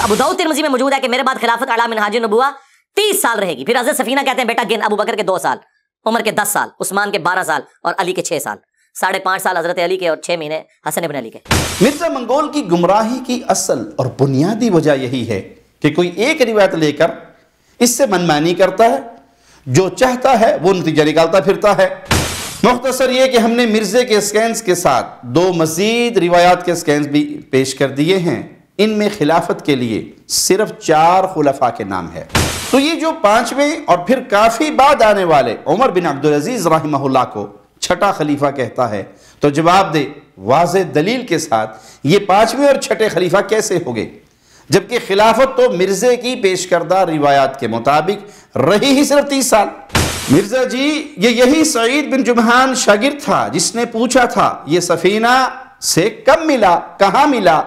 ابو داؤد ترمذی میں موجود ہے کہ میرے بعد خلافت اعلی منہاج النبوہ 30 سال رہے گی. پھر حضرت سفینہ کہتے ہیں بیٹا گن، ابو بکر کے 2 سال، عمر کے 10 سال، عثمان کے 12 سال اور علی کے 6 سال، 5.5 سال حضرت علی کے اور 6 مہینے حسن ابن علی کے. مرزا منگول کی گمراہی کی اصل اور بنیادی وجہ یہی ہے کہ کوئی ایک روایت لے کر اس سے منمانی کرتا ہے، جو چاہتا ہے وہ نتیجہ نکالتا پھرتا ہے. مختصر یہ کہ ہم نے مرزے کے اسکینز کے ساتھ 2 مزید روایات کے اسکینز بھی پیش کر دیے ہیں. ان میں خلافت کے لیے صرف 4 خلفاء کے نام ہے. تو یہ جو 5ویں اور پھر کافی بعد آنے والے عمر بن عبدالعزیز رحمہ اللہ کو چھٹا خلیفہ کہتا ہے، تو جواب دے واضح دلیل کے ساتھ یہ 5ویں اور چھٹے خلیفہ کیسے ہو گئے، جبکہ خلافت تو مرزے کی پیش کردہ روایات کے مطابق رہی ہی صرف 30 سال. مرزا جی یہی سعید بن جمحان شاگرد تھا جس نے پوچھا تھا یہ سفینہ سے کب ملا، کہاں ملا،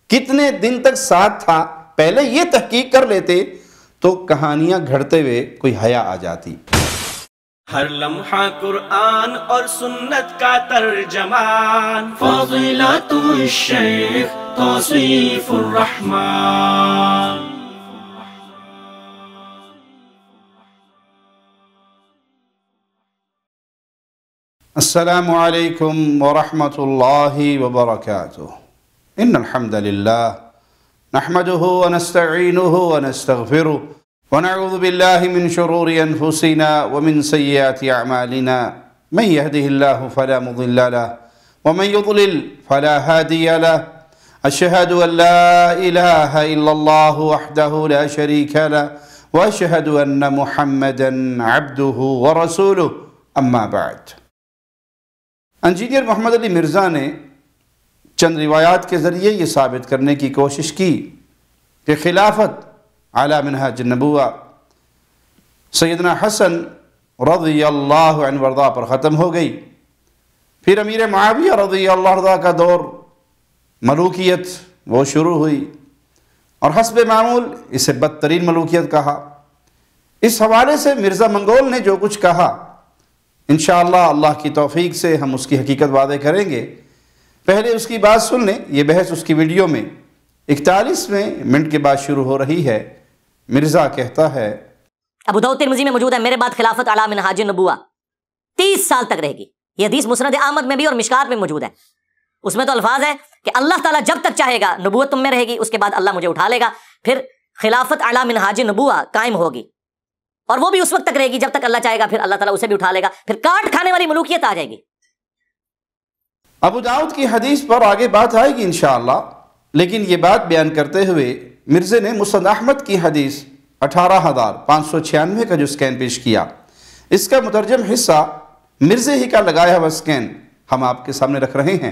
کتنے دن تک ساتھ تھا. پہلے یہ تحقیق کر لیتے تو کہانیاں گھڑتے ہوئے کوئی حیا آ جاتی. ہر لمحہ قرآن اور سنت کا ترجمان، فضیلت الشیخ توصیف الرحمن. السلام علیکم ورحمۃ اللہ وبرکاتہ. ان الحمد للہ نحمده ونستعینه ونستغفره ونعوذ بالله من شرور انفسنا ومن سیئات اعمالنا، من يهده الله فلا مضل له ومن يضلل فلا هادي له. اشهد ان لا اله الا الله وحده لا شريك له واشهد ان محمدا عبده ورسوله. اما بعد. انجینئر محمد علی مرزا نے چند روایات کے ذریعے یہ ثابت کرنے کی کوشش کی کہ خلافت اعلی منہاج النبوہ سیدنا حسن رضی اللہ عنہ وارضاہ پر ختم ہو گئی. پھر امیر معاویہ رضی اللہ عنہ کا دور ملوکیت وہ شروع ہوئی، اور حسب معمول اسے بدترین ملوکیت کہا. اس حوالے سے مرزا منگول نے جو کچھ کہا انشاءاللہ اللہ کی توفیق سے ہم اس کی حقیقت واضح کریں گے. پہلے اس کی بات سن لیں. یہ بحث اس کی ویڈیو میں 41ویں منٹ کے بعد شروع ہو رہی ہے. مرزا کہتا ہے ابو داؤد ترمذی میں موجود ہے میرے بعد خلافت اعلی منہاج النبوہ 30 سال تک رہے گی. یہ حدیث مسند احمد میں بھی اور مشکات میں موجود ہے. اس میں تو الفاظ ہے کہ اللہ تعالیٰ جب تک چاہے گا نبوت تم میں رہے گی، اس کے بعد اللہ مجھے اٹھا لے گا، پھر خلافت اعلی منہاج النبوہ قائم ہوگی، اور وہ بھی اس وقت تک رہے گی جب تک اللہ چاہے گا، پھر اللہ تعالیٰ اسے بھی اٹھا لے گا، پھر کاٹ کھانے والی ملوکیت آ جائے گی. ابو داؤد کی حدیث پر آگے بات آئے گی انشاءاللہ، لیکن یہ بات بیان کرتے ہوئے مرزے نے مسند احمد کی حدیث 18596 کا جو سکین پیش کیا، اس کا مترجم حصہ مرزے ہی کا لگایا ہوا سکین ہم آپ کے سامنے رکھ رہے ہیں.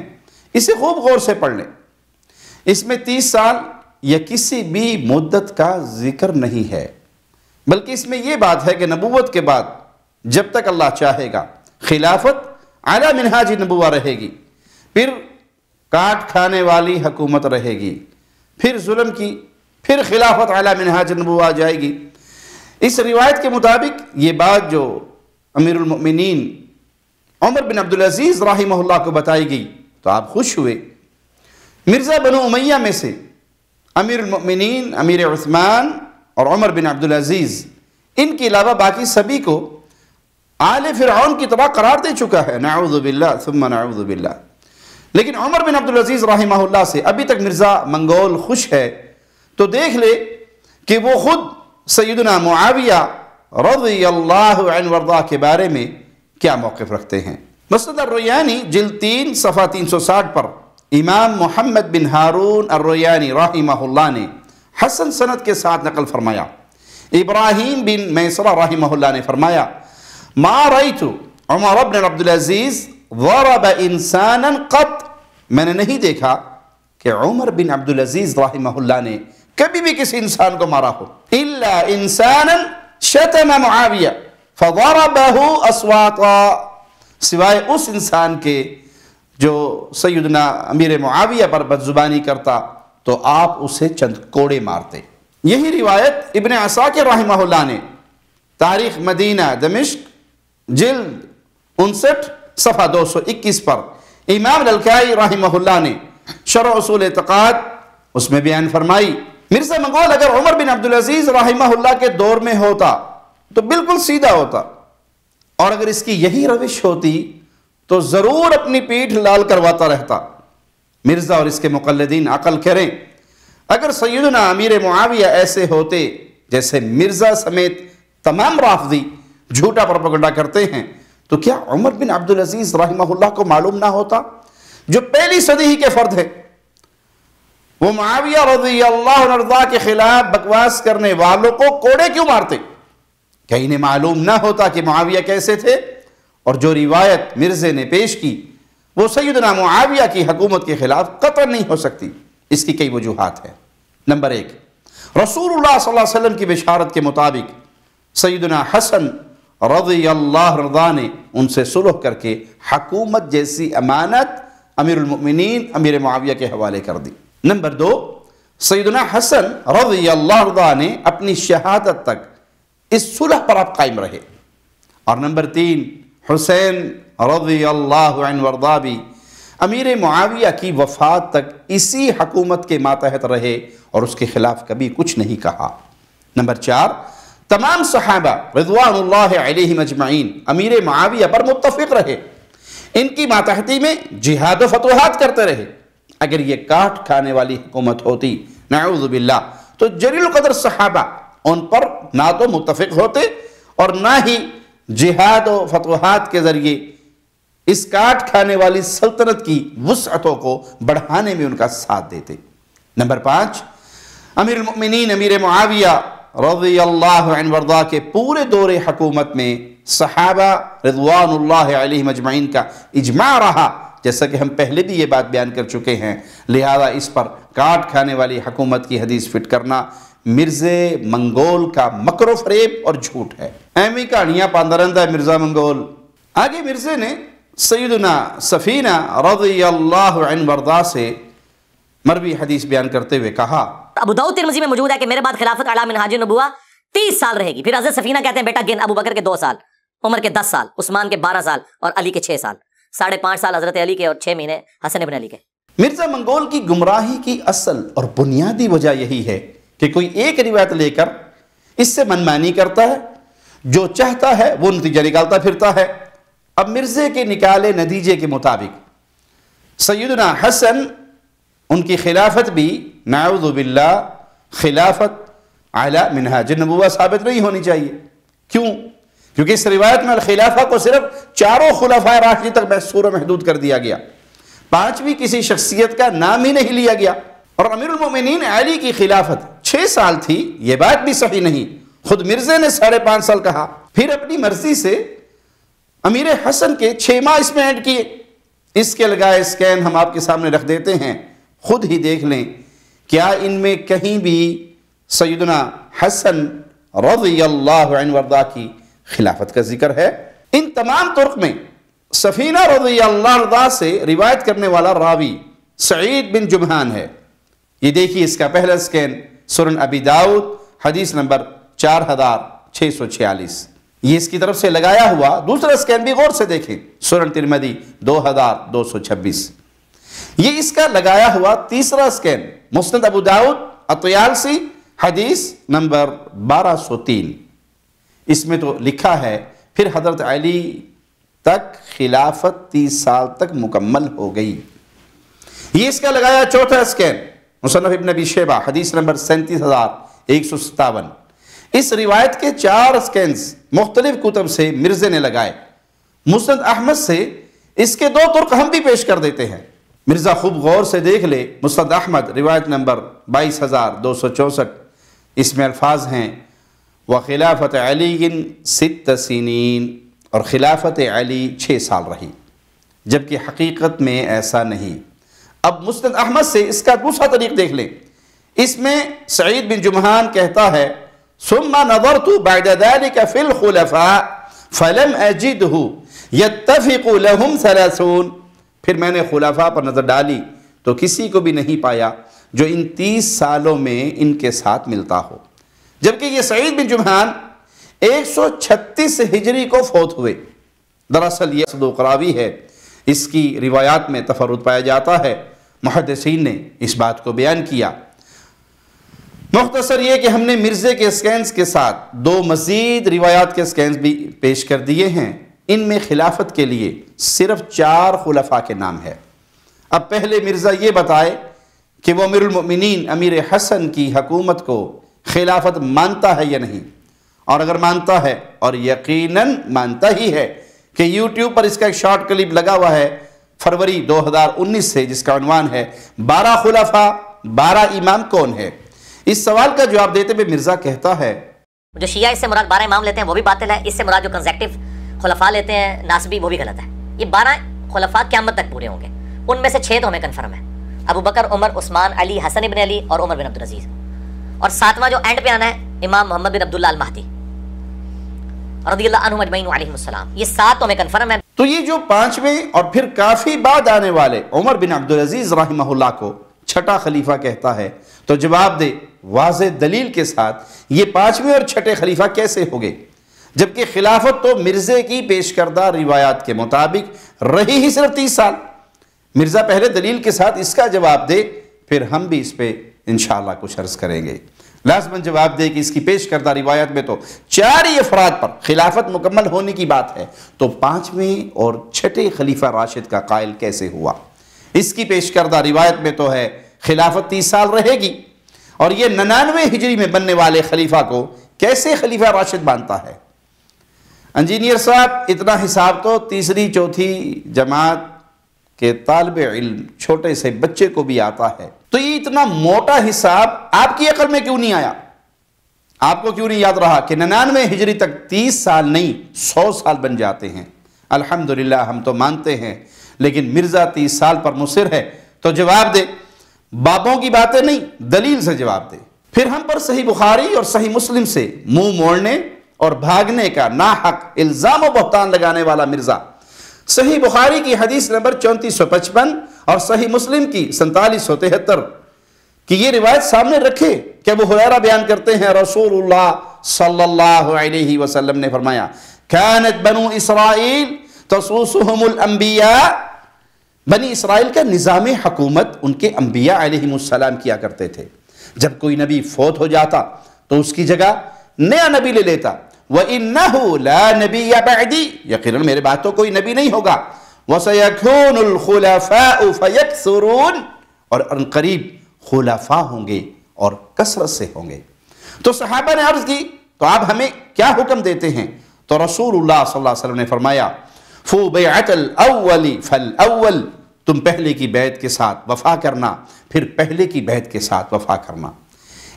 اسے خوب غور سے پڑھ لیں. اس میں 30 سال یا کسی بھی مدت کا ذکر نہیں ہے، بلکہ اس میں یہ بات ہے کہ نبوت کے بعد جب تک اللہ چاہے گا خلافت اعلی منہاج النبوہ رہے گی، پھر کاٹ کھانے والی حکومت رہے گی، پھر ظلم کی، پھر خلافت اعلی منہاج النبوہ آ جائے گی. اس روایت کے مطابق یہ بات جو امیر المؤمنین عمر بن عبدالعزیز رحمہ اللہ کو بتائی گئی تو آپ خوش ہوئے. مرزا بنو امیہ میں سے امیر المؤمنین امیر عثمان اور عمر بن عبدالعزیز، ان کے علاوہ باقی سبھی کو آل فرعون کی طرح قرار دے چکا ہے، نعوذ باللہ ثم نعوذ باللہ. لیکن عمر بن عبدالعزیز رحمہ اللہ سے ابھی تک مرزا منگول خوش ہے. تو دیکھ لے کہ وہ خود سیدنا معاویہ رضی اللہ عنہ وارضاہ کے بارے میں کیا موقف رکھتے ہیں. مسند الرویانی جلد 3 صفحہ 360 پر امام محمد بن ہارون الرویانی رحمہ اللہ نے حسن سند کے ساتھ نقل فرمایا. ابراہیم بن میسرہ رحمہ اللہ نے فرمایا ما رأیت عمر بن عبدالعزیز ضرب انسانا قط، میں نے نہیں دیکھا کہ عمر بن عبدالعزیز رحمہ اللہ نے کبھی بھی کسی انسان کو مارا ہو، الا انسانا شتم معاویہ فضربہ اسواطا، سوائے اس انسان کے جو سیدنا امیر معاویہ پر بدزبانی کرتا تو آپ اسے چند کوڑے مارتے. یہی روایت ابن عساکر رحمہ اللہ نے تاریخ مدینہ دمشق جلد 59 صفحہ 221 پر، امام للکائی رحمہ اللہ نے شرح اصول اعتقاد اس میں بیان فرمائی مرزا منگول اگر عمر بن عبدالعزیز رحمہ اللہ کے دور میں ہوتا تو بالکل سیدھا ہوتا، اور اگر اس کی یہی روش ہوتی تو ضرور اپنی پیٹھ لال کرواتا رہتا۔ مرزا اور اس کے مقلدین عقل کریں، اگر سیدنا امیر معاویہ ایسے ہوتے جیسے مرزا سمیت تمام رافضی جھوٹا پروپیگنڈا کرتے ہیں، تو کیا عمر بن عبدالعزیز رحمہ اللہ کو معلوم نہ ہوتا، جو پہلی صدی ہی کے فرد ہے؟ وہ معاویہ رضی اللہ عنہ کے خلاف بکواس کرنے والوں کو کوڑے کیوں مارتے؟ کیا انہیں معلوم نہ ہوتا کہ معاویہ کیسے تھے؟ اور جو روایت مرزے نے پیش کی وہ سیدنا معاویہ کی حکومت کے خلاف قطعاً نہیں ہو سکتی۔ اس کی کئی وجوہات ہیں۔ نمبر 1، رسول اللہ صلی اللہ علیہ وسلم کی بشارت کے مطابق سیدنا حسن رضی اللہ عنہ نے ان سے صلح کر کے حکومت جیسی امانت امیر المؤمنین امیر معاویہ کے حوالے کر دی۔ نمبر 2، سیدنا حسن رضی اللہ عنہ نے اپنی شہادت تک اس صلح پر آپ قائم رہے۔ اور نمبر 3، حسین رضی اللہ عنہ وارضاہ بھی امیر معاویہ کی وفات تک اسی حکومت کے ماتحت رہے اور اس کے خلاف کبھی کچھ نہیں کہا۔ نمبر 4، تمام صحابہ رضوان اللہ علیہم اجمعین امیر معاویہ پر متفق رہے، ان کی ماتحتی میں جہاد و فتوحات کرتے رہے۔ اگر یہ کاٹ کھانے والی حکومت ہوتی نعوذ باللہ تو جلیل القدر صحابہ ان پر نہ تو متفق ہوتے اور نہ ہی جہاد و فتوحات کے ذریعے اس کاٹ کھانے والی سلطنت کی وسعتوں کو بڑھانے میں ان کا ساتھ دیتے۔ نمبر 5، امیر المؤمنین امیر معاویہ رضی اللہ عنہ وارضاہ کے پورے دور حکومت میں صحابہ رضوان اللہ علیہم اجمعین کا اجماع رہا، جیسا کہ ہم پہلے بھی یہ بات بیان کر چکے ہیں، لہذا اس پر کاٹ کھانے والی حکومت کی حدیث فٹ کرنا مرزے منگول کا مکر و فریب اور جھوٹ ہے۔ ایمی کہانیاں پاندرندہ مرزا منگول۔ آگے مرزے نے سیدنا سفینہ رضی اللہ عنہ وارضاہ سے مروی حدیث بیان کرتے ہوئے کہا، ابو داؤد ترمذی میں موجود ہے کہ میرے بعد خلافت اعلیٰ منہاج النبوہ 30 سال رہے گی۔ پھر حضرت سفینہ کہتے ہیں بیٹا گن، ابو بکر کے 2 سال، عمر کے 10 سال، عثمان کے 12 سال اور علی کے 6 سال، 5.5 سال حضرت علی کے اور 6 مہینے حسن ابن علی کے۔ مرزا منگول کی گمراہی کی اصل اور بنیادی وجہ یہی ہے کہ کوئی ایک روایت لے کر اس سے منمانی کرتا ہے، جو چاہتا ہے وہ نتیجہ نکالتا پھرتا ہے۔ اب مرزے کے نکالے نتیجے کے مطابق سیدنا حسن ان کی خلافت بھی نعوذ باللہ خلافت اعلی منہاج النبوہ ثابت نہیں ہونی چاہیے۔ کیوں؟ کیونکہ اس روایت میں الخلافہ کو صرف 4 خلفائے راشدین تک محصور و محدود کر دیا گیا، 5ویں کسی شخصیت کا نام ہی نہیں لیا گیا۔ اور امیر المومنین علی کی خلافت 6 سال تھی، یہ بات بھی صحیح نہیں، خود مرزے نے 5.5 سال کہا، پھر اپنی مرضی سے امیر حسن کے 6 ماہ اس میں ایڈ کیے۔ اس کے لگائے اسکین ہم آپ کے سامنے رکھ دیتے ہیں، خود ہی دیکھ لیں کیا ان میں کہیں بھی سیدنا حسن رضی اللہ عنہ وارضاہ کی خلافت کا ذکر ہے؟ ان تمام طرق میں سفینہ رضی اللہ عنہ سے روایت کرنے والا راوی سعید بن جمحان ہے۔ یہ دیکھیے اس کا پہلا اسکین سنن ابی داؤد حدیث نمبر 4646، یہ اس کی طرف سے لگایا ہوا۔ دوسرا اسکین بھی غور سے دیکھیں، سنن ترمذی 2226، یہ اس کا لگایا ہوا تیسرا اسکین مسند ابو داؤد اطیالسی حدیث نمبر 1203، اس میں تو لکھا ہے پھر حضرت علی تک خلافت 30 سال تک مکمل ہو گئی۔ یہ اس کا لگایا چوتھا اسکین مصنف ابن ابی شیبہ حدیث نمبر 37157، اس روایت کے 4 اسکینز مختلف کتب سے مرزے نے لگائے۔ مسند احمد سے اس کے 2 طرق ہم بھی پیش کر دیتے ہیں، مرزا خوب غور سے دیکھ لے۔ مسند احمد روایت نمبر 22264، اس میں الفاظ ہیں وخلافت علی 6 سنین، اور خلافت علی 6 سال رہی، جبکہ حقیقت میں ایسا نہیں۔ اب مسند احمد سے اس کا دوسرا طریق دیکھ لیں، اس میں سعید بن جمحان کہتا ہے ثم نظرت بعد ذلك في الخلفاء فلم اجده يتفق لهم 30، پھر میں نے خلفاء پر نظر ڈالی تو کسی کو بھی نہیں پایا جو ان 30 سالوں میں ان کے ساتھ ملتا ہو، جبکہ یہ سعید بن جمحان 136 ہجری کو فوت ہوئے۔ دراصل یہ صدوق راوی ہے، اس کی روایات میں تفرد پایا جاتا ہے، محدثین نے اس بات کو بیان کیا۔ مختصر یہ کہ ہم نے مرزے کے اسکینز کے ساتھ 2 مزید روایات کے اسکینز بھی پیش کر دیے ہیں۔ ان میں خلافت کے لیے صرف 4 خلفاء کے نام ہے۔ اب پہلے مرزا یہ بتائے کہ وہ امیر المؤمنین امیر حسن کی حکومت کو خلافت مانتا ہے یا نہیں، اور اگر مانتا ہے، اور یقیناً مانتا ہی ہے کہ یوٹیوب پر اس کا ایک شارٹ کلپ لگا ہوا ہے فروری 2019 سے، جس کا عنوان ہے 12 خلفاء 12 امام کون ہے، اس سوال کا جواب دیتے ہوئے مرزا کہتا ہے جو شیعہ اس سے مراد 12 امام لیتے ہیں وہ بھی باطل ہے، اس سے مراد جو کنزیکٹیو خلفاء لیتے ہیں ناسبی وہ بھی غلط ہے۔ یہ 12 خلفاء قیامت تک پورے ہوں گے، ان میں سے 6 تو ہمیں کنفرم ہے، ابو بکر، عمر، عثمان، علی، حسن ابن علی اور عمر بن عبدالعزیز، اور 7واں جو اینڈ پہ آنا ہے امام محمد بن عبداللہ المہدی رضی اللہ عنہم اجمعین علیہم السلام، یہ 7 تو ہمیں کنفرم ہے۔ تو یہ جو 5ویں اور پھر کافی بعد آنے والے عمر بن عبدالعزیز رحمہ اللہ کو چھٹا خلیفہ کہتا ہے، تو جواب دے واضح دلیل کے ساتھ یہ 5ویں اور چھٹے خلیفہ کیسے ہوگے، جبکہ خلافت تو مرزے کی پیش کردہ روایات کے مطابق رہی ہی صرف 30 سال۔ مرزا پہلے دلیل کے ساتھ اس کا جواب دے، پھر ہم بھی اس پہ انشاءاللہ کچھ عرض کریں گے۔ لازماً جواب دے کہ اس کی پیش کردہ روایت میں تو 4 ہی افراد پر خلافت مکمل ہونے کی بات ہے، تو 5ویں اور چھٹے خلیفہ راشد کا قائل کیسے ہوا؟ اس کی پیش کردہ روایت میں تو ہے خلافت 30 سال رہے گی، اور یہ 99 ہجری میں بننے والے خلیفہ کو کیسے خلیفہ راشد مانتا ہے؟ انجینئر صاحب، اتنا حساب تو تیسری چوتھی جماعت کے طالب علم چھوٹے سے بچے کو بھی آتا ہے، تو یہ اتنا موٹا حساب آپ کی عقل میں کیوں نہیں آیا؟ آپ کو کیوں نہیں یاد رہا کہ 99 ہجری تک 30 سال نہیں 100 سال بن جاتے ہیں؟ الحمدللہ ہم تو مانتے ہیں، لیکن مرزا 30 سال پر مصر ہے، تو جواب دے، بابوں کی باتیں نہیں، دلیل سے جواب دے۔ پھر ہم پر صحیح بخاری اور صحیح مسلم سے منہ موڑنے اور بھاگنے کا ناحق الزام و بہتان لگانے والا مرزا صحیح بخاری کی حدیث نمبر 3455 اور صحیح مسلم کی 4773 کہ یہ روایت سامنے رکھے کہ ابو ہریرہ بیان کرتے ہیں رسول اللہ صلی اللہ علیہ وسلم نے فرمایا كانت بنو اسرائیل تسوسهم الانبیاء، بنی اسرائیل کا نظام حکومت ان کے انبیاء علیہ السلام کیا کرتے تھے۔ جب کوئی نبی فوت ہو جاتا تو اس کی جگہ نیا نبی لے لیتا، وَإِنَّهُ لَا نَبِيَّ بَعْدِي، یقیناً میرے بعد تو کوئی نبی نہیں ہوگا، وَسَيَكُونُ الْخُلَفَاءُ فَيَكْثُرُونَ، اور ان قریب خلفاء ہوں گے اور کثرت سے ہوں گے۔ تو صحابہ نے عرض کی تو آپ ہمیں کیا حکم دیتے ہیں؟ تو رسول اللہ صلی اللہ علیہ وسلم نے فرمایا فو بیعت الاول فالاول، تم پہلے کی بیعت کے ساتھ وفا کرنا، پھر پہلے کی بیعت کے ساتھ وفا کرنا،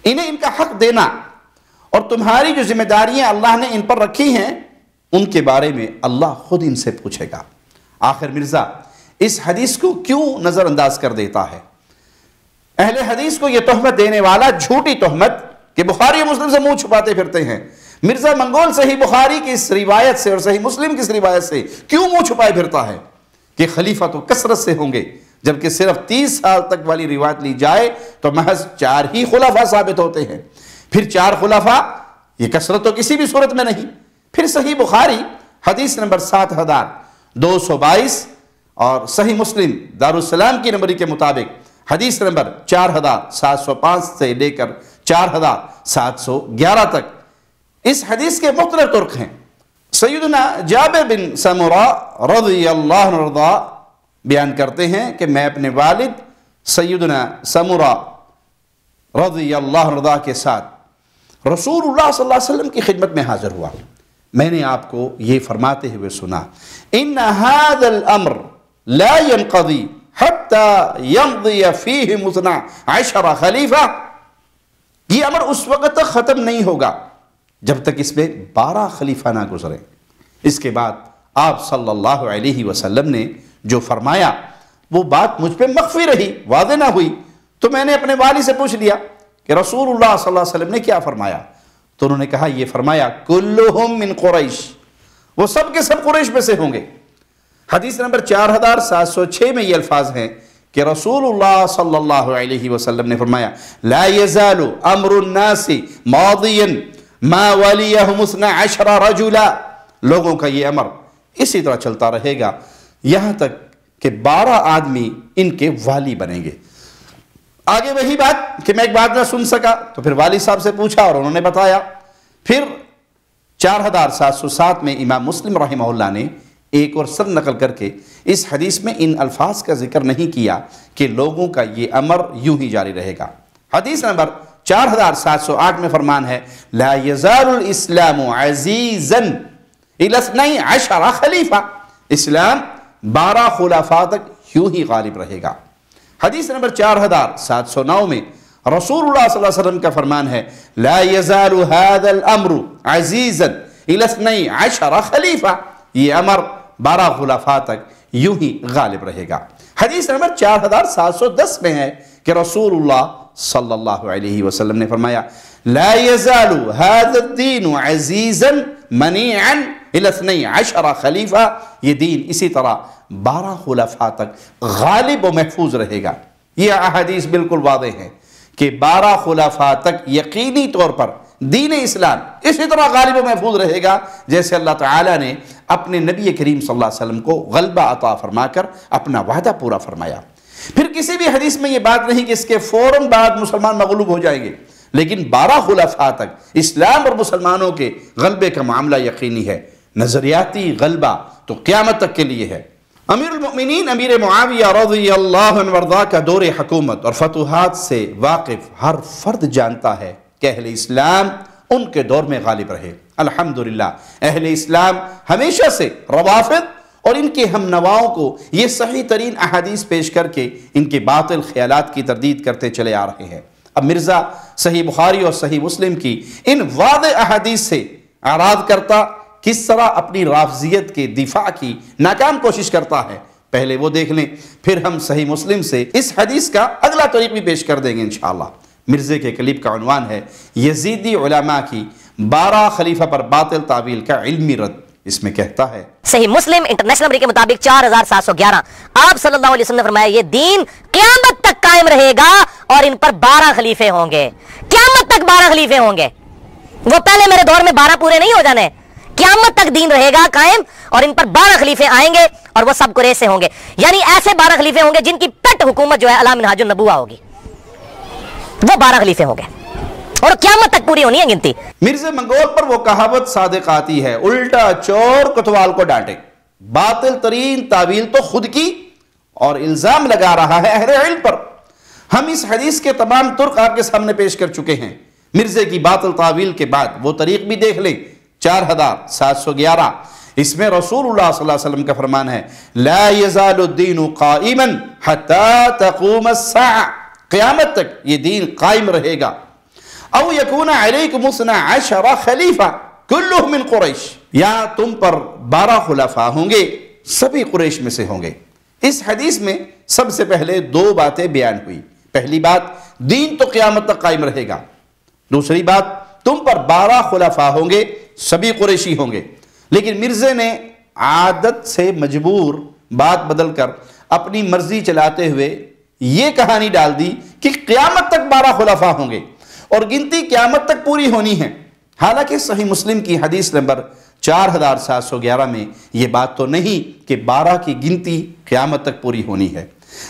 انہیں ان کا حق دینا، اور تمہاری جو ذمہ داریاں اللہ نے ان پر رکھی ہیں ان کے بارے میں اللہ خود ان سے پوچھے گا۔ آخر مرزا اس حدیث کو کیوں نظر انداز کر دیتا ہے؟ اہل حدیث کو یہ تہمت دینے والا جھوٹی تہمت کہ بخاری و مسلم سے منہ چھپاتے پھرتے ہیں، مرزا منگول صحیح بخاری کی اس روایت سے اور صحیح مسلم کی اس روایت سے کیوں منہ چھپائے پھرتا ہے کہ خلیفہ تو کثرت سے ہوں گے، جبکہ صرف 30 سال تک والی روایت لی جائے تو محض 4 ہی خلفاء ثابت ہوتے ہیں، پھر 4 خلفاء، یہ کثرت تو کسی بھی صورت میں نہیں۔ پھر صحیح بخاری حدیث نمبر 7222 اور صحیح مسلم دارالسلام کی نمبری کے مطابق حدیث نمبر 4705 سے لے کر 4711 تک، اس حدیث کے مختلف طرق ہیں۔ سیدنا جابر بن سمرہ رضی اللہ عنہ بیان کرتے ہیں کہ میں اپنے والد سیدنا سمرہ رضی اللہ عنہ کے ساتھ رسول اللہ صلی اللہ علیہ وسلم کی خدمت میں حاضر ہوا، میں نے آپ کو یہ فرماتے ہوئے سنا ان هذا الامر لا ينقضي حتى يمضي فيه 12 خلیفہ، یہ امر اس وقت تک ختم نہیں ہوگا جب تک اس میں 12 خلیفہ نہ گزرے۔ اس کے بعد آپ صلی اللہ علیہ وسلم نے جو فرمایا وہ بات مجھ پہ مخفی رہی، واضح نہ ہوئی، تو میں نے اپنے والد سے پوچھ لیا کہ رسول اللہ صلی اللہ علیہ وسلم نے کیا فرمایا؟ تو انہوں نے کہا یہ فرمایا کلہم من قریش، وہ سب کے سب قریش میں سے ہوں گے۔ حدیث نمبر 4706 میں یہ الفاظ ہیں کہ رسول اللہ صلی اللہ علیہ وسلم نے فرمایا لا يزال امر الناس ماضیا ما ولیہم 12 رجلا، لوگوں کا یہ امر اسی طرح چلتا رہے گا یہاں تک کہ 12 آدمی ان کے والی بنیں گے۔ آگے وہی بات کہ میں ایک بات نہ سن سکا، تو پھر والد صاحب سے پوچھا اور انہوں نے بتایا۔ پھر 4707 میں امام مسلم رحمہ اللہ نے ایک اور سند نقل کر کے اس حدیث میں ان الفاظ کا ذکر نہیں کیا کہ لوگوں کا یہ امر یوں ہی جاری رہے گا۔ حدیث نمبر 4708 میں فرمان ہے لا یزال الاسلام عزیزا الی 12 خلیفہ، اسلام 12 خلفاء تک یوں ہی غالب رہے گا۔ حدیث نمبر 4709 میں رسول اللہ صلی اللہ علیہ وسلم کا فرمان ہے لا یزال هذا الامر عزیزا الی 12 خلیفہ، یہ امر 12 خلفاء تک یوں ہی غالب رہے گا۔ حدیث نمبر 4710 میں ہے کہ رسول اللہ صلی اللہ علیہ وسلم نے فرمایا لا یزال هذا الدین عزیزا منیعا الی 12 خلیفہ، یہ دین اسی طرح 12 خلفاء تک غالب و محفوظ رہے گا۔ یہ احادیث بالکل واضح ہے کہ 12 خلفاء تک یقینی طور پر دین اسلام اسی طرح غالب و محفوظ رہے گا جیسے اللہ تعالیٰ نے اپنے نبی کریم صلی اللہ علیہ وسلم کو غلبہ عطا فرما کر اپنا وعدہ پورا فرمایا۔ پھر کسی بھی حدیث میں یہ بات نہیں کہ اس کے فوراً بعد مسلمان مغلوب ہو جائیں گے، لیکن 12 خلفاء تک اسلام اور مسلمانوں کے غلبے کا معاملہ یقینی ہے۔ نظریاتی غلبہ تو قیامت تک کے لیے ہے۔ امیر المؤمنین امیر معاویہ رضی اللہ عنہ وارضاہ کا دور حکومت اور فتوحات سے واقف ہر فرد جانتا ہے کہ اہل اسلام ان کے دور میں غالب رہے۔ الحمدللہ اہل اسلام ہمیشہ سے روافض اور ان کے ہم نواؤں کو یہ صحیح ترین احادیث پیش کر کے ان کے باطل خیالات کی تردید کرتے چلے آ رہے ہیں۔ اب مرزا صحیح بخاری اور صحیح مسلم کی ان واضح احادیث سے اعراض کرتا کس طرح اپنی رافضیت کے دفاع کی ناکام کوشش کرتا ہے، پہلے وہ دیکھ لیں، پھر ہم صحیح مسلم سے اس حدیث کا اگلا طریق بھی پیش کر دیں گے انشاءاللہ۔ مرزے کے کلپ کا عنوان ہے یزیدی علماء کی 12 خلیفہ پر باطل تعویل کا علمی رد۔ اس میں کہتا ہے صحیح مسلم انٹرنیشنل نمبر کے مطابق 4711، آپ صلی اللہ علیہ وسلم نے فرمایا یہ دین قیامت تک قائم رہے گا اور ان پر 12 خلیفے ہوں گے۔ قیامت تک 12 خلیفے ہوں گے، وہ پہلے میرے دور میں 12 پورے نہیں ہو جانے، قیامت تک دین رہے گا قائم اور ان پر 12 خلیفے آئیں گے اور وہ سب قریش سے ہوں گے، یعنی ایسے 12 خلیفے ہوں گے جن کی پٹ حکومت جو ہے علی منہاج النبوہ ہوگی، وہ 12 خلیفے ہوں گے اور قیامت تک پوری ہونی ہے گنتی۔ مرزا منگول پر وہ کہاوت صادق آتی ہے الٹا چور کوتوال کو ڈانٹے۔ باطل ترین تعویل تو خود کی اور الزام لگا رہا ہے اہل علم پر۔ ہم اس حدیث کے تمام طرق آپ کے سامنے پیش کر چکے ہیں۔ مرزے کی باطل تعویل کے بعد وہ طریق بھی دیکھ لیں 4711، اس میں رسول اللہ صلی اللہ علیہ وسلم کا فرمان ہے لا یزال الدین قائما حتی تقوم الساعہ، قیامت تک یہ دین قائم رہے گا۔ او یکون علیکم 12 خلیفہ کلہم من قریش، یا تم پر 12 خلفاء ہوں گے، سبھی قریش میں سے ہوں گے۔ اس حدیث میں سب سے پہلے 2 باتیں بیان ہوئی۔ پہلی بات دین تو قیامت تک قائم رہے گا، دوسری بات تم پر 12 خلفاء ہوں گے، سبھی قریشی ہوں گے۔ لیکن مرزے نے عادت سے مجبور بات بدل کر اپنی مرضی چلاتے ہوئے یہ کہانی ڈال دی کہ قیامت تک 12 خلفاء ہوں گے اور گنتی قیامت تک پوری ہونی ہے۔ حالانکہ صحیح مسلم کی حدیث نمبر 4711 میں یہ بات تو نہیں کہ 12 کی گنتی قیامت تک پوری ہونی ہے،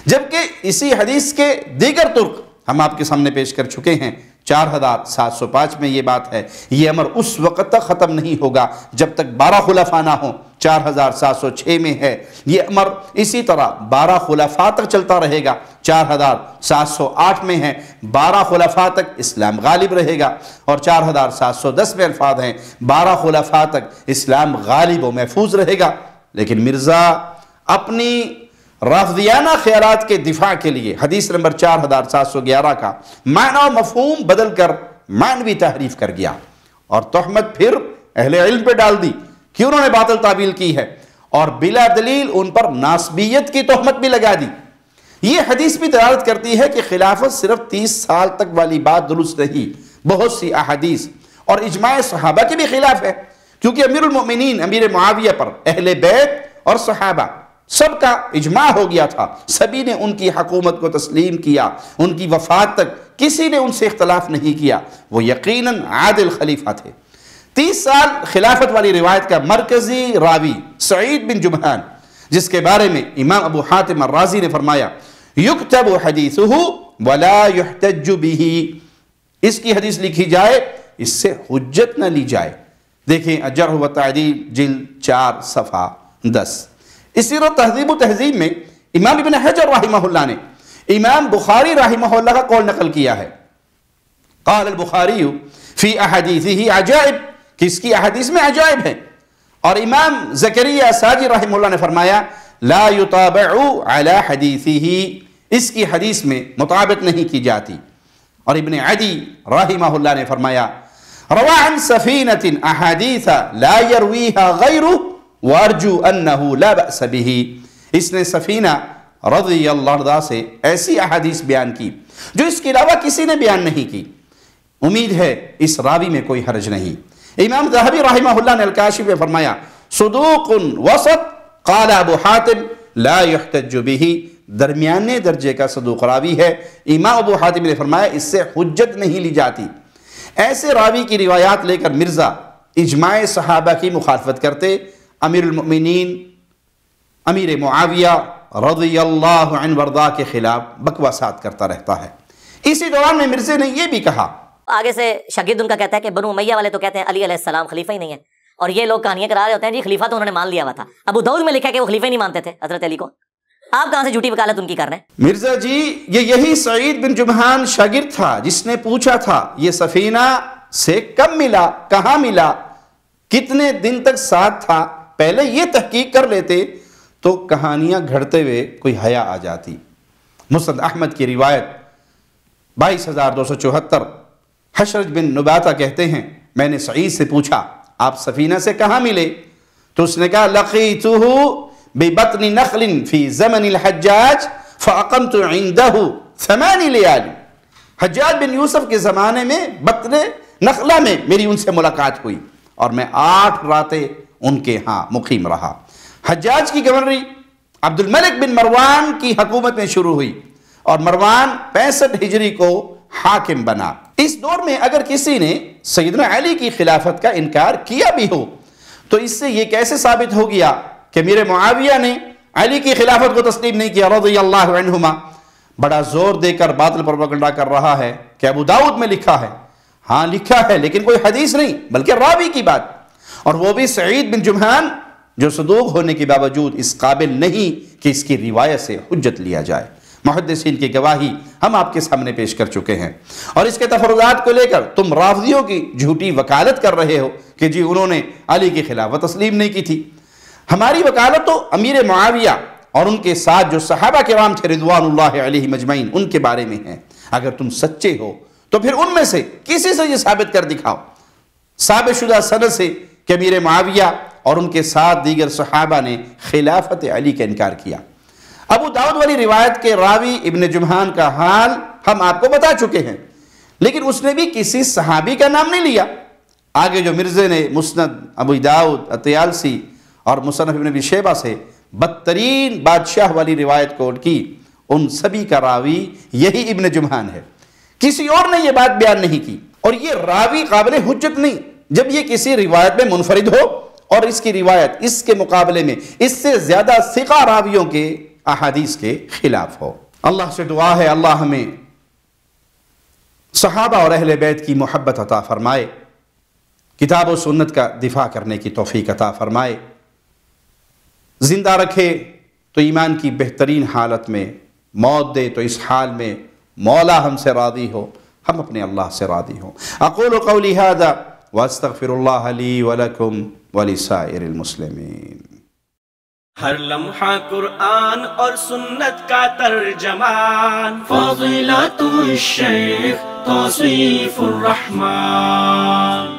جبکہ اسی حدیث کے دیگر طرق ہم آپ کے سامنے پیش کر چکے ہیں۔ 4705 میں یہ بات ہے یہ امر اس وقت تک ختم نہیں ہوگا جب تک 12 خلفاء نہ ہوں۔ 4706 میں ہے یہ امر اسی طرح 12 خلفاء تک چلتا رہے گا۔ 4708 میں ہے 12 خلفاء تک اسلام غالب رہے گا، اور 4710 میں الفاظ ہیں 12 خلفاء تک اسلام غالب و محفوظ رہے گا۔ لیکن مرزا اپنی رافضیانہ خیالات کے دفاع کے لیے حدیث نمبر 4711 کا معنی و مفہوم بدل کر معنوی تحریف کر گیا اور تہمت پھر اہل علم پہ ڈال دی کہ انہوں نے باطل تعویل کی ہے، اور بلا دلیل ان پر ناسبیت کی تہمت بھی لگا دی۔ یہ حدیث بھی دلالت کرتی ہے کہ خلافت صرف 30 سال تک والی بات درست نہیں، بہت سی احادیث اور اجماع صحابہ کے بھی خلاف ہے، کیونکہ امیر المؤمنین امیر معاویہ پر اہل بیت اور صحابہ سب کا اجماع ہو گیا تھا، سبھی نے ان کی حکومت کو تسلیم کیا، ان کی وفات تک کسی نے ان سے اختلاف نہیں کیا، وہ یقیناً عادل خلیفہ تھے۔ 30 سال خلافت والی روایت کا مرکزی راوی سعید بن جمحان، جس کے بارے میں امام ابو حاتم الرازی نے فرمایا یکتب حدیثہ ولا يحتج به، اس کی حدیث لکھی جائے اس سے حجت نہ لی جائے۔ دیکھیں الجرح والتعدیل جلد 4 صفحہ 10۔ اسی طرح تہذیب و تہذیب میں امام ابن حجر رحمہ اللہ نے امام بخاری رحمہ اللہ کا قول نقل کیا ہے، قال البخاری فی احادیثہ عجائب، کہ اس کی احادیث میں عجائب ہیں، اور امام زکریا ساجی رحمہ اللہ نے فرمایا لا یطابع علی حدیثہ، اس کی حدیث میں مطابق نہیں کی جاتی۔ اور ابن عدی رحمہ اللہ نے فرمایا روا عن سفینۃ احادیث لا یرویہا غیرہ وارجو انہ لا بأس بہ، اس نے سفینہ رضی اللہ عنہ سے ایسی احادیث بیان کی جو اس کے علاوہ کسی نے بیان نہیں کی، امید ہے اس راوی میں کوئی حرج نہیں۔ امام ذہبی رحمہ اللہ نے الکاشف میں فرمایا صدوق وسط، قال ابو حاتم لا يحتج به، درمیانے درجے کا صدوق راوی ہے، امام ابو حاتم نے فرمایا اس سے حجت نہیں لی جاتی۔ ایسے راوی کی روایات لے کر مرزا اجماع صحابہ کی مخالفت کرتے، امیر المؤمنین امیر معاویہ رضی اللہ عنہ وارضاہ کے خلاف بکواسات کرتا رہتا ہے۔ اسی دوران میں مرزے نے یہ بھی کہا، آگے سے شاگرد ان کا کہتا ہے کہ بنو امیہ والے تو کہتے ہیں علی علیہ السلام خلیفہ ہی نہیں ہے، اور یہ لوگ کہانیاں کرا رہے ہوتے ہیں جی خلیفہ تو انہوں نے مان لیا ہوا تھا، ابو داؤد میں لکھا ہے کہ وہ خلیفہ ہی نہیں مانتے تھے حضرت علی کو، آپ کہاں سے جھوٹی وکالت ان کی کر رہے ہیں؟ مرزا جی یہی سعید بن جمحان شاگرد تھا جس نے پوچھا تھا یہ سفینہ سے کب ملا، کہاں ملا، کتنے دن تک ساتھ تھا، پہلے یہ تحقیق کر لیتے تو کہانیاں گھڑتے ہوئے کوئی حیا آ جاتی۔ مسند احمد کی روایت 22,274، حشرج بن نباتہ کہتے ہیں میں نے سعید سے پوچھا آپ سفینہ سے کہاں ملے، تو اس نے کہا لقیتہ ببطن نخل فی زمن الحجاج فاقمت عنده 8 لیال، حجاج بن یوسف کے زمانے میں بطن نخلہ میں میری ان سے ملاقات ہوئی اور میں 8 راتیں ان کے ہاں مقیم رہا۔ حجاج کی گورنری عبد الملک بن مروان کی حکومت میں شروع ہوئی اور مروان 65 ہجری کو حاکم بنا۔ اس دور میں اگر کسی نے سیدنا علی کی خلافت کا انکار کیا بھی ہو تو اس سے یہ کیسے ثابت ہو گیا کہ میرے معاویہ نے علی کی خلافت کو تسلیم نہیں کیا رضی اللہ عنہما؟ بڑا زور دے کر باطل پروپیگنڈا کر رہا ہے کہ ابو داؤد میں لکھا ہے، ہاں لکھا ہے لیکن کوئی حدیث نہیں بلکہ راوی کی بات، اور وہ بھی سعید بن جمحان جو صدوق ہونے کے باوجود اس قابل نہیں کہ اس کی روایت سے حجت لیا جائے۔ محدثین کی گواہی ہم آپ کے سامنے پیش کر چکے ہیں، اور اس کے تفردات کو لے کر تم رافضیوں کی جھوٹی وکالت کر رہے ہو کہ جی انہوں نے علی کی خلافت تسلیم نہیں کی تھی۔ ہماری وکالت تو امیر معاویہ اور ان کے ساتھ جو صحابہ کرام تھے رضوان اللہ علیہ مجمعین ان کے بارے میں ہیں۔ اگر تم سچے ہو تو پھر ان میں سے کسی سے یہ ثابت کر دکھاؤ ثابت شدہ سند سے کہ امیر معاویہ اور ان کے ساتھ دیگر صحابہ نے خلافت علی کا انکار کیا۔ ابو داؤد والی روایت کے راوی ابن جمحان کا حال ہم آپ کو بتا چکے ہیں، لیکن اس نے بھی کسی صحابی کا نام نہیں لیا۔ آگے جو مرزے نے مسند ابو داؤد اطیالسی اور مصنف ابن ابی شیبہ سے بدترین بادشاہ والی روایت کوٹ کی، ان سبھی کا راوی یہی ابن جمحان ہے، کسی اور نے یہ بات بیان نہیں کی، اور یہ راوی قابل حجت نہیں جب یہ کسی روایت میں منفرد ہو اور اس کی روایت اس کے مقابلے میں اس سے زیادہ ثقہ راویوں کے احادیث کے خلاف ہو۔ اللہ سے دعا ہے اللہ ہمیں صحابہ اور اہل بیت کی محبت عطا فرمائے، کتاب و سنت کا دفاع کرنے کی توفیق عطا فرمائے، زندہ رکھے تو ایمان کی بہترین حالت میں، موت دے تو اس حال میں مولا ہم سے راضی ہو، ہم اپنے اللہ سے راضی ہوں۔ اقول قولی ھذا واستغفر اللہ لی ولکم ولسائر المسلمین۔ ہر لمحہ قرآن اور سنت کا ترجمان، فضیلت الشیخ توصیف الرحمان۔